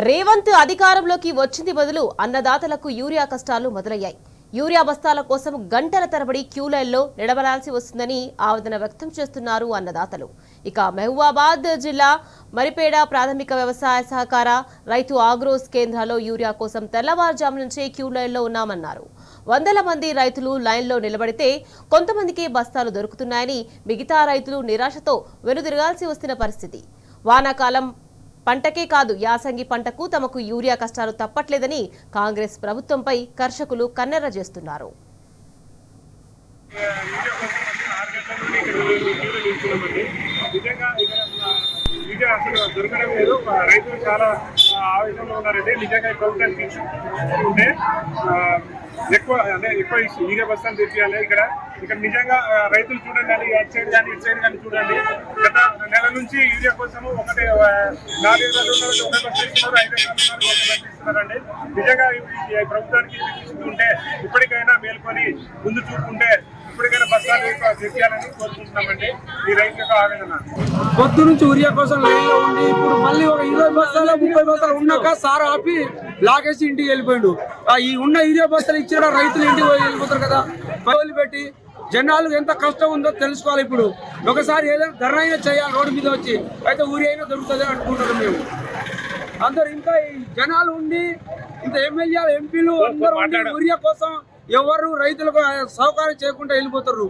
రేవంత్ అధికారంలోకి వచ్చింది బదులు అన్నదాతలకు యూరియా కష్టాలు మొదలయ్యాయి. యూరియా బస్తాల కోసం గంటల తరబడి క్యూ లైన్లో నిలబడాల్సి వస్తుందని ఆవేదన వ్యక్తం చేస్తున్నారు అన్నదాతలు. ఇక మహబూబాబాద్ జిల్లా మరిపేడ ప్రాథమిక వ్యవసాయ సహకార రైతు ఆగ్రోస్ కేంద్రాల్లో యూరియా కోసం తెల్లవారుజాము నుంచే క్యూ లైన్లో ఉన్నామన్నారు. వందల మంది రైతులు లైన్లో నిలబడితే కొంతమందికి బస్తాలు దొరుకుతున్నాయని మిగతా రైతులు నిరాశతో వెనుదిరగాల్సి వస్తున్న పరిస్థితి. వానాకాలం పంటకే కాదు యాసంగి పంటకు తమకు యూరియా కష్టాలు తప్పట్లేదని కాంగ్రెస్ ప్రభుత్వంపై కర్షకులు కన్నెర్ర చేస్తున్నారు. దొరకడం లేదు. రైతులు చాలా ఆవేశంలో ఉన్నారండి. నిజంగా ప్రభుత్వం తీసుకుంటే ఎక్కువ యూరియా బస్తాలు తెచ్చేయాలి. ఇక్కడ నిజంగా రైతులు చూడండి, అది అటు సైడ్ కానీ ఇటు సైడ్ కానీ చూడండి. గత నెల నుంచి యూరియా కోసము 4 ఎకరాలు ఒక బస్తా ఇస్తున్నారు, 5 ఎకరాలు ఒక బస్తా ఇస్తున్నారండి. నిజంగా ప్రభుత్వానికి తీసుకుంటే ఇప్పటికైనా మేల్కొని ముందు చూసుకుంటే ఇప్పటికైనా బస్తాలు తెచ్చేయాలని కోరుకుంటున్నామండి. ఈ రైతు యొక్క ఆవేదన. పొద్దు నుంచి యూరియా కోసం లైన్లో ఉండి ఇప్పుడు మళ్ళీ ఒక 20 బస్తాలు 30 బస్తాలు ఉన్నాక సార్ ఆపి లాగేసి ఇంటికి వెళ్ళిపోయిండు. ఈ ఉన్న యూరియా బస్తాలు ఇచ్చిన రైతులు ఇంటికి వెళ్ళిపోతారు కదా. పనులు పెట్టి జనాలు ఎంత కష్టం ఉందో తెలుసుకోవాలి. ఇప్పుడు ఒకసారి ఏదైనా ధర అయినా చేయాలి రోడ్డు మీద వచ్చి, అయితే ఊరి అయినా దొరుకుతుంది అనుకుంటున్నాం మేము. అందరు ఇంకా ఈ జనాలు ఉండి ఇంత ఎమ్మెల్యేలు ఎంపీలు అందరూ యూరియా కోసం ఎవరు రైతులకు సహకారం చేయకుండా వెళ్ళిపోతారు.